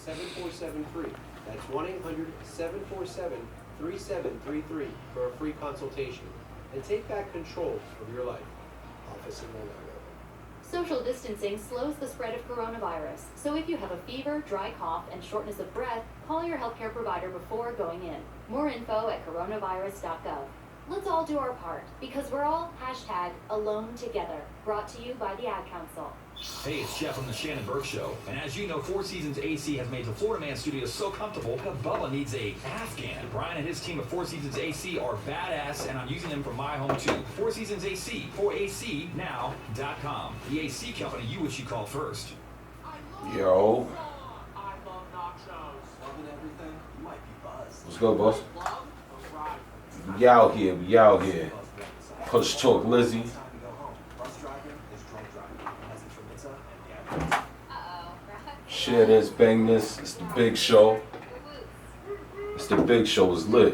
1-800-747-FREE. That's 1-800-747-3733 for a free consultation. And take back control of your life. Office in Malaga. Social distancing slows the spread of coronavirus, so if you have a fever, dry cough, and shortness of breath, call your healthcare provider before going in. More info at coronavirus.gov. Let's all do our part, because we're all #AloneTogether. Brought to you by the Ad Council. Hey, it's Jeff from the Shannon Burke Show. And as you know, Four Seasons AC has made the Florida Man Studios so comfortable that Bubba needs a Afghan. Brian and his team of Four Seasons AC are badass, and I'm using them for my home too. Four Seasons AC, 4acnow.com. The AC company you wish you called first. Yo. I love nachos. Loving everything? You might be buzzed. What's good, boss? Love? Right. We out here, we out here. Push Talk Lizzie. It's time to go home. Bus driving is drunk driving. Message from Nitsa and the Share this, bang this. It's the big show. It's the big show. It's lit.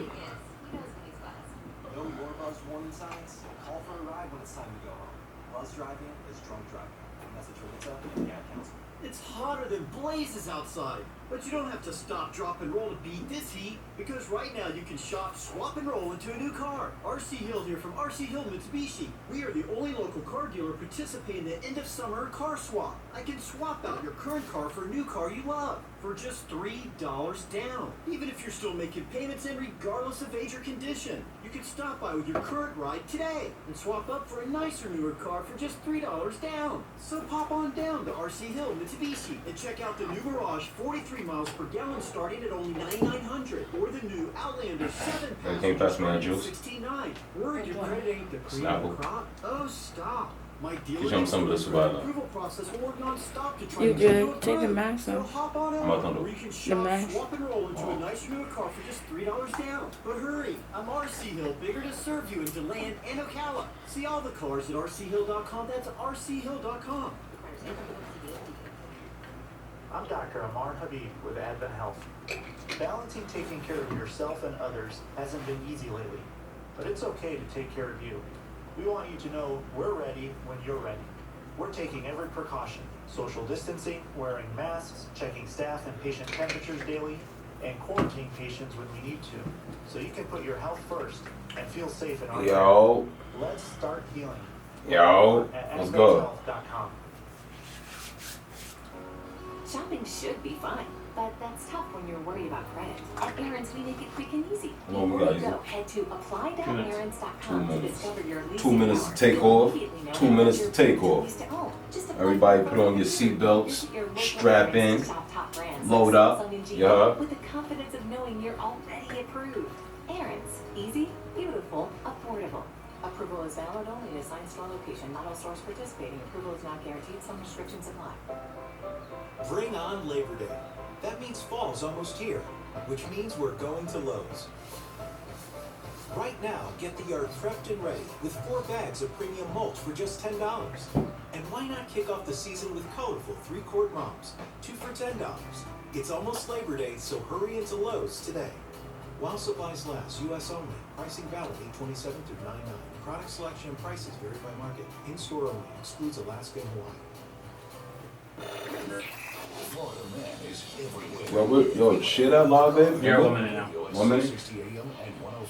Know your buzz warning signs? Call for a ride when it's time to go home. Bus driving is drunk driving. Message from Nitsa and the Ad Council. It's hotter than blazes outside, but you don't have to stop, drop, and roll to beat this heat, because right now you can shop, swap, and roll into a new car. RC Hill here from RC Hill Mitsubishi. We are the only local car dealer participating in the end of summer car swap. I can swap out your current car for a new car you love for just $3 down. Even if you're still making payments and regardless of age or condition, you can stop by with your current ride today and swap up for a nicer, newer car for just $3 down. So pop on down to RC Hill Mitsubishi and check out the new Mirage 43 miles per gallon starting at only $9,900, or the new Outlander 7 That came past me, starting at Juice. $69. Worried your credit ain't the cream of the crop? Oh, stop. My dealer Give him some of this about that. approval process will work non-stop to try You to get good? you Take the approved. mask So off. hop on I'm about out to where you can The shop, mask. swap, and roll into a nice newer car for just $3 down. But hurry, I'm RC Hill, bigger to serve you in DeLand and Ocala. See all the cars at rchill.com. That's rchill.com. I'm Dr. Amar Habib with Advent Health. Balancing taking care of yourself and others hasn't been easy lately, but it's okay to take care of you. We want you to know we're ready when you're ready. We're taking every precaution: social distancing, wearing masks, checking staff and patient temperatures daily, and quarantine patients when we need to, so you can put your health first and feel safe in our care. Yo. Let's start healing. Yo. At Let's go. AdventHealth.com. Shopping should be fun, but that's tough when you're worried about credit. At Aaron's, we make it quick and easy. How long we Before got, you Izzy? go, head to apply.aarons.com to discover your leasing 2 minutes to power. take You'll off. immediately know 2 minutes to your take lease off. to own. Just apply Everybody for put on your free. seatbelts, Visit your local strap Aaron's in, to shop top brands load like up. Samsung and GM Yeah. with the confidence of knowing you're already approved. Aaron's, easy, beautiful, affordable. Approval is valid only at assigned store location, not all stores participating. Approval is not guaranteed. Some restrictions apply. Bring on Labor Day. That means fall's almost here, which means we're going to Lowe's. Right now, get the yard prepped and ready with 4 bags of premium mulch for just $10. And why not kick off the season with colorful 3-quart moms, 2 for $10. It's almost Labor Day, so hurry into Lowe's today. While supplies last, U.S. only. Pricing valid 8/27 through 9/9. Product selection and prices vary by market. In-store only. Excludes Alaska and Hawaii. Florida Man is everywhere. Yo, share that live, babe. Yeah, 1 minute now. 1 minute.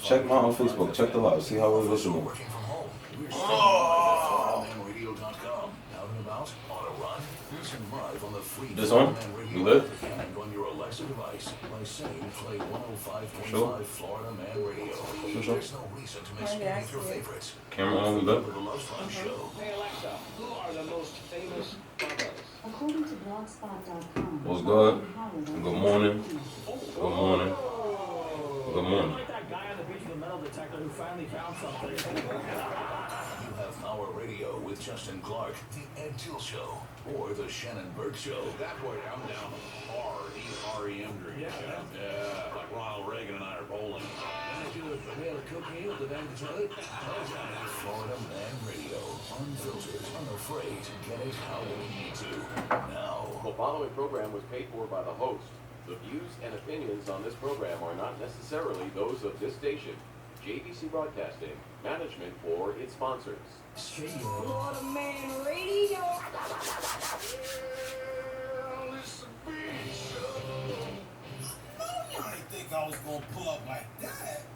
Check mine on Facebook. Check the live. See how we're listening. Working from home. We're FloridaManRadio.com. Out and about, on a run. Listen live on the free This on? Florida Man You Radio lit? app and on your Alexa device by saying play 105.5 Sure. Florida Man Radio. Sure. There's no reason to miss any of your favorites. Camera on, we lit? The Love Fun Show. Hey Alexa, who are the most famous Bobbos? According to blogspot.com. What's good? Good morning. Good morning. Good morning. Like that guy on the beach with the metal detector who finally found something. You have Power Radio with Justin Clark, The Ed Till Show, or The Shannon Burke Show. That boy, I'm down hard, eat REM drink. Yeah, like Ronald Reagan and I are bowling. I do a bale of cocaine with the damn toilet. Florida Man Radio. Unfiltered, unafraid to get it how we need to. Now. The following program was paid for by the host. The views and opinions on this program are not necessarily those of this station, JVC Broadcasting, management, or its sponsors. Florida Man Radio. Yeah, it's the big show. was gonna pull up like that.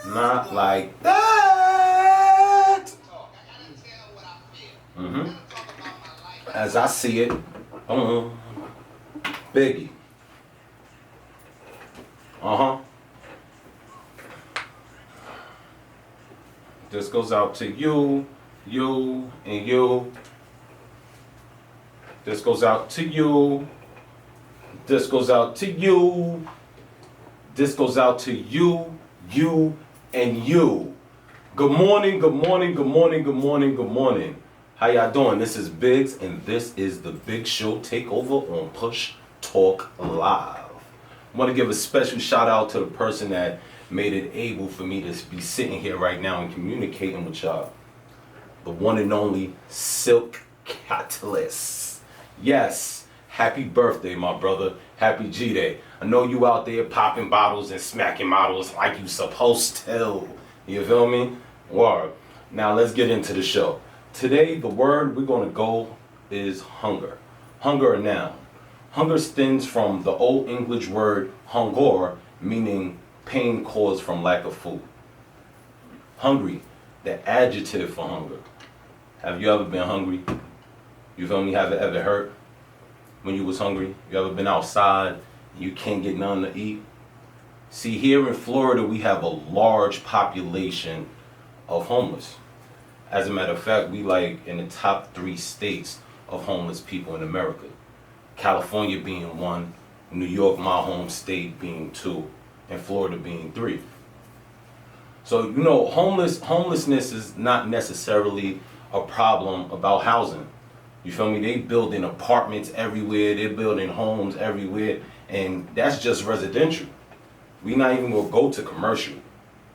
Not like that. As I see it, Biggie. This goes out to you, you, and you. This goes out to you. This goes out to you. This goes out to you, you, and you. Good morning, good morning, good morning, good morning, good morning. How y'all doing? This is BiGGz, and this is the Big Show Takeover on Push Talk Live. I want to give a special shout out to the person that made it able for me to be sitting here right now and communicating with y'all. The one and only Silk Catalyst. Yes, happy birthday, my brother. Happy G-Day. I know you out there popping bottles and smacking models like you supposed to. You feel me? Word. Now let's get into the show. Today, the word we're going to go is hunger. Hunger, a noun. Hunger stems from the Old English word hungor, meaning pain caused from lack of food. Hungry, the adjective for hunger. Have you ever been hungry? You feel me? Have it ever hurt when you was hungry? You ever been outside and you can't get nothing to eat? See, here in Florida, we have a large population of homeless. As a matter of fact, we like in the top 3 states of homeless people in America. California being 1, New York, my home state, being 2, and Florida being 3. So, you know, homelessness is not necessarily a problem about housing. You feel me? They building apartments everywhere, they're building homes everywhere, and that's just residential. We not even gonna go to commercial.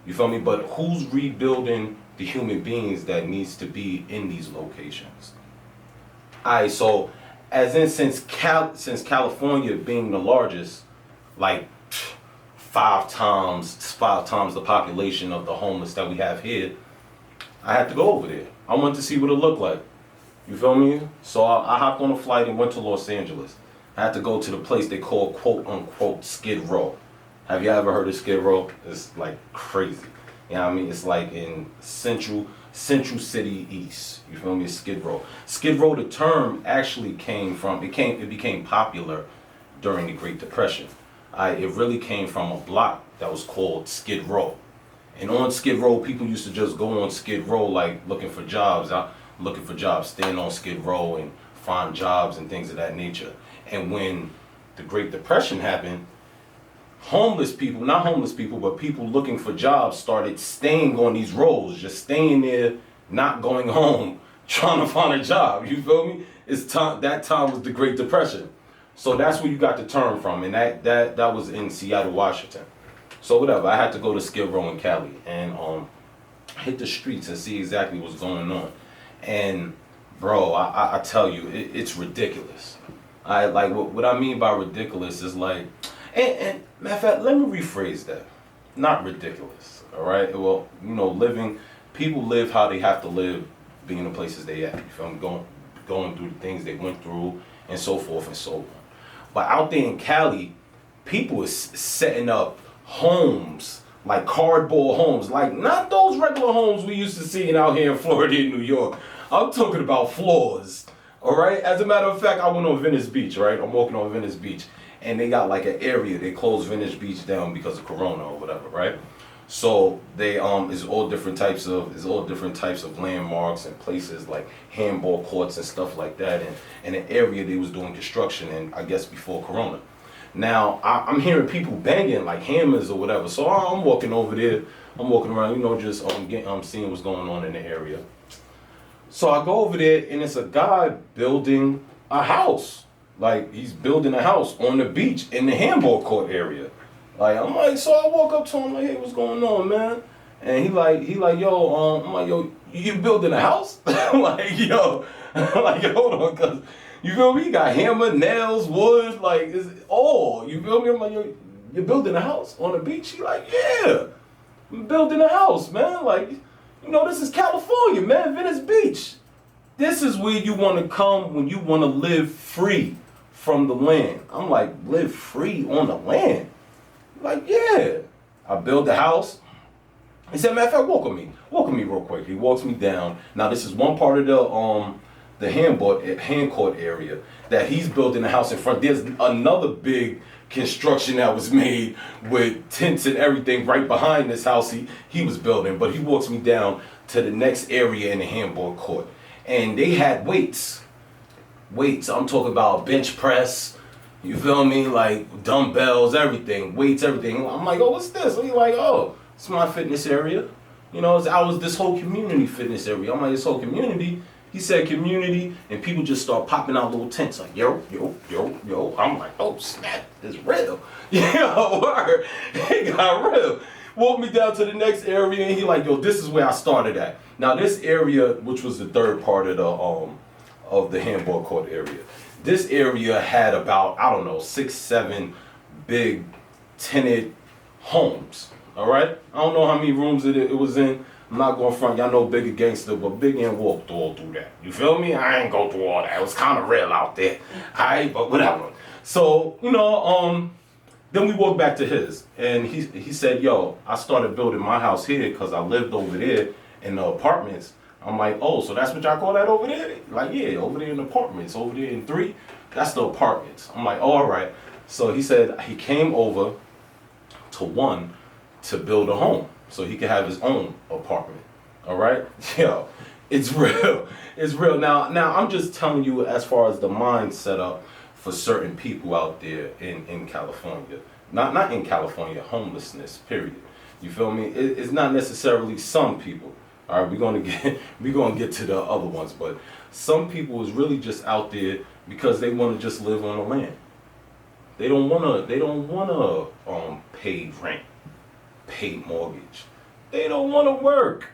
You feel me? But who's rebuilding the human beings that needs to be in these locations? Alright, so as in since California being the largest, like 5 times the population of the homeless that we have here, I had to go over there. I wanted to see what it looked like. You feel me? So I hopped on a flight and went to Los Angeles. I had to go to the place they call quote unquote Skid Row. Have you ever heard of Skid Row? It's like crazy. You know what I mean? It's like in Central City East. You feel me? It's Skid Row. Skid Row, the term actually it became popular during the Great Depression. It really came from a block that was called Skid Row. And on Skid Row, people used to just go on Skid Row like looking for jobs, stand on Skid Row and find jobs and things of that nature. And when the Great Depression happened, not homeless people, but people looking for jobs started staying on these roads, just staying there, not going home, trying to find a job. You feel me? That time was the Great Depression. So that's where you got the term from, and that was in Seattle, Washington. So whatever, I had to go to Skid Row in Cali and hit the streets and see exactly what's going on. And bro, I tell you, it's ridiculous. What I mean by ridiculous is like, and matter of fact, let me rephrase that. Not ridiculous, all right? Well, you know, people live how they have to live, being the places they at. You feel me? Going through the things they went through, and so forth and so on. But out there in Cali, people is setting up homes, like cardboard homes, like not those regular homes we used to see out here in Florida and New York. I'm talking about floors, all right? As a matter of fact, I went on Venice Beach, right? I'm walking on Venice Beach, and they got like an area, they closed Venice Beach down because of Corona or whatever, right? So they is all different types of landmarks and places like handball courts and stuff like that, and in an area they was doing construction in, I guess before Corona. Now I'm hearing people banging like hammers or whatever, so I'm walking over there, I'm walking around, you know, just seeing what's going on in the area. So I go over there and it's a guy building a house. Like he's building a house on the beach in the handball court area. Like I'm like, so I walk up to him like, hey, what's going on, man? And he like, yo, I'm like, yo, you building a house? like, yo, hold on, cause you feel me? You got hammer, nails, wood, like it's all. You feel me? I'm like, yo, you're building a house on the beach? He like, yeah, I'm building a house, man. Like, you know, this is California, man, Venice Beach. This is where you want to come when you want to live free from the land. I'm like, live free on the land? Like, yeah. I build the house. He said, matter of fact, walk with me real quick. He walks me down. Now this is one part of the hand court area that he's building the house in front. There's another big construction that was made with tents and everything right behind this house he was building. But he walks me down to the next area in the handball court. And they had weights. I'm talking about bench press, you feel me? Like dumbbells, everything, weights, everything. I'm like, oh, what's this? And he's like, oh, it's my fitness area. You know, I was this whole community fitness area. I'm like, this whole community. He said community, and people just start popping out little tents like, yo. I'm like, oh, snap, it's real. Yeah, word. It got real. Walked me down to the next area, and he like, yo, this is where I started at. Now, this area, which was the third part of the handball court area, this area had about, I don't know, 6, 7 big tenanted homes. All right, I don't know how many rooms it was in. I'm not going front. Y'all know Bigger Gangster, but Big N walked all through that. You feel me? I ain't go through all that. It was kind of real out there. All right, but whatever. So, you know, then we walked back to his, and he said, yo, I started building my house here because I lived over there in the apartments. I'm like, oh, so that's what y'all call that over there? Like, yeah, over there in the apartments, over there in 3, that's the apartments. I'm like, oh, all right. So he said he came over to 1 to build a home so he could have his own apartment. All right? Yo, it's real. It's real. Now I'm just telling you as far as the mind set up for certain people out there in California. Not in California, homelessness, period. You feel me? It's not necessarily some people. All right, we're gonna get to the other ones, but some people is really just out there because they want to just live on the land. They don't wanna pay rent, pay mortgage. They don't want to work.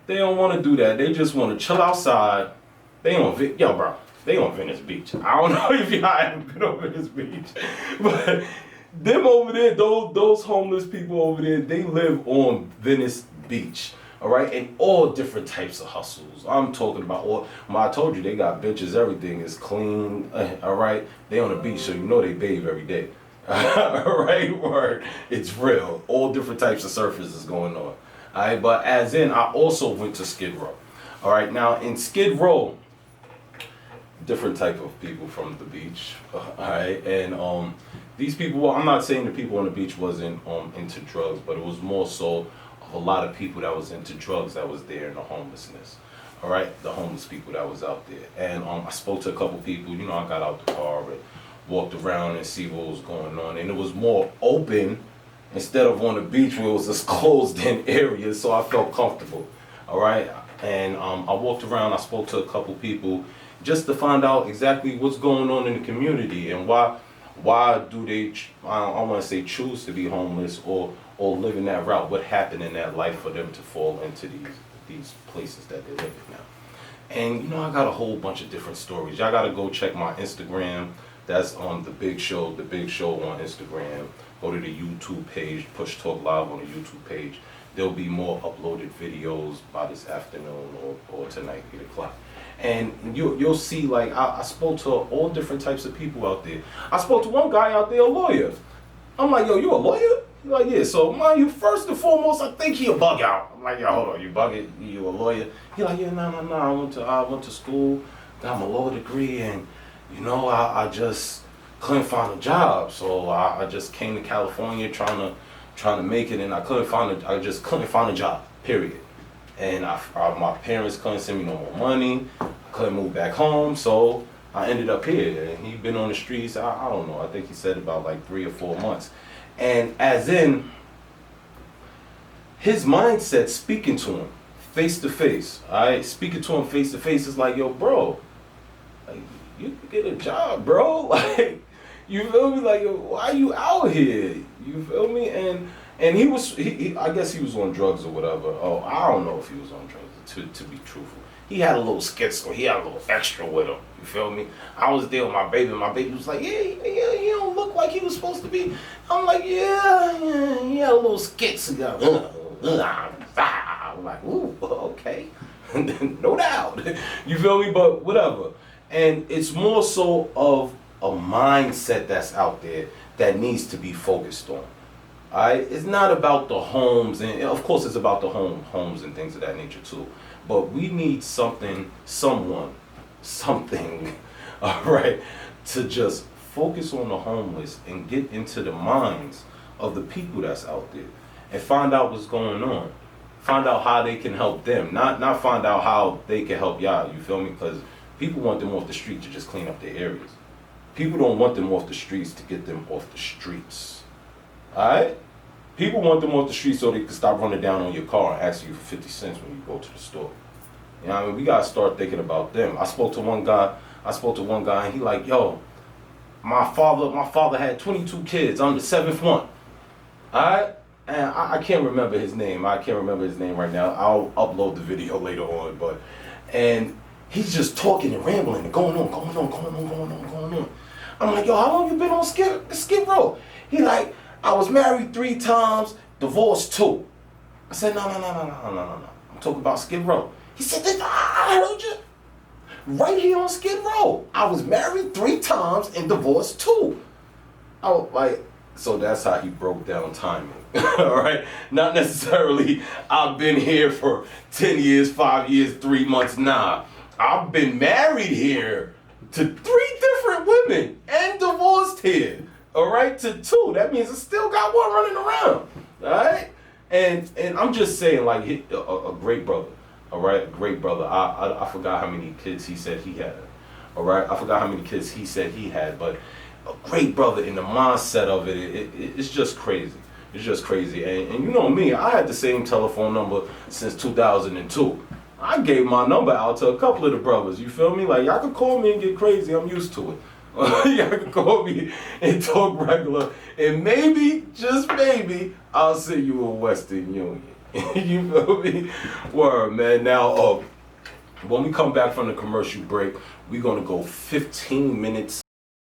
They don't want to do that. They just want to chill outside. They on Venice Beach. I don't know if y'all haven't been on Venice Beach, but them over there, those homeless people over there, they live on Venice Beach. All right, and all different types of hustles. I'm talking about I told you they got benches, everything is clean. All right, they on the beach, so you know they bathe every day. All right, word. It's real. All different types of surfaces going on. All right, but as in, I also went to Skid Row. All right, now in Skid Row, different type of people from the beach. All right, and these people. Well, I'm not saying the people on the beach wasn't into drugs, but it was more so a lot of people that was into drugs that was there in the homelessness. All right, the homeless people that was out there. And I spoke to a couple people. You know, I got out the car and walked around and see what was going on. And it was more open instead of on the beach where it was this closed-in area. So I felt comfortable. All right, and I walked around. I spoke to a couple people just to find out exactly what's going on in the community and why do they? I want to say choose to be homeless or live in that route. What happened in that life for them to fall into these places that they live in now? And you know, I got a whole bunch of different stories. Y'all gotta go check my Instagram. That's on The Big Show on Instagram. Go to the YouTube page, Push Talk Live on the YouTube page. There'll be more uploaded videos by this afternoon or tonight, 8 o'clock. And you'll see, like, I spoke to all different types of people out there. I spoke to one guy out there, a lawyer. I'm like, yo, you a lawyer? He's like, yeah, so mind you, first and foremost, I think he a bug out. I'm like, yo, hold on, you bugging? You a lawyer? He's like, yeah, no, I went to school, got my law degree, and you know, I just couldn't find a job, so I just came to California trying to make it, and I just couldn't find a job, period. And my parents couldn't send me no more money, I couldn't move back home, so I ended up here. And he'd been on the streets, I don't know, I think he said about like 3 or 4 months. And as in, his mindset, speaking to him face to face, all right, speaking to him face to face is like, yo, bro, like, you can get a job, bro. Like, you feel me? Like, yo, why you out here? You feel me? And he I guess he was on drugs or whatever. Oh, I don't know if he was on drugs, to be truthful. He had a little schizo. He had a little extra with him. You feel me? I was there with my baby. My baby was like, yeah, he don't look like he was supposed to be. I'm like, yeah, he had a little schizo. I'm like, ooh, okay. No doubt. You feel me? But whatever. And it's more so of a mindset that's out there that needs to be focused on. Alright, it's not about the homes, and of course it's about the homes and things of that nature too. But we need something, alright, to just focus on the homeless and get into the minds of the people that's out there and find out what's going on. Find out how they can help them, not find out how they can help y'all, you feel me? Because people want them off the street to just clean up their areas. People don't want them off the streets to get them off the streets. Alright? People want them off the streets so they can stop running down on your car and asking you for 50 cents when you go to the store. You know what I mean? We gotta start thinking about them. I spoke to one guy and he like, yo, my father had 22 kids. I'm the 7th one. Alright? And I can't remember his name. I can't remember his name right now. I'll upload the video later on. And he's just talking and rambling and going on. I'm like, yo, how long you been on Skid Row? He like, I was married 3 times, divorced 2. I said, no. I'm talking about Skid Row. He said, I heard you. Right here on Skid Row. I was married 3 times and divorced 2. I was like, so that's how he broke down timing. Alright? Not necessarily I've been here for 10 years, 5 years, 3 months. Nah. I've been married here to 3 different women and divorced here. Alright? To 2. That means I still got one running around. Alright? And I'm just saying, like, a great brother. Alright? A great brother. I forgot how many kids he said he had. Alright? I forgot how many kids he said he had, but a great brother in the mindset of it's just crazy. It's just crazy. And you know me, I had the same telephone number since 2002. I gave my number out to a couple of the brothers, you feel me? Like, y'all can call me and get crazy, I'm used to it. Y'all can call me and talk regular, and maybe, just maybe, I'll send you a Western Union. You feel me? Word, man. Now, when we come back from the commercial break, we're gonna go 15 minutes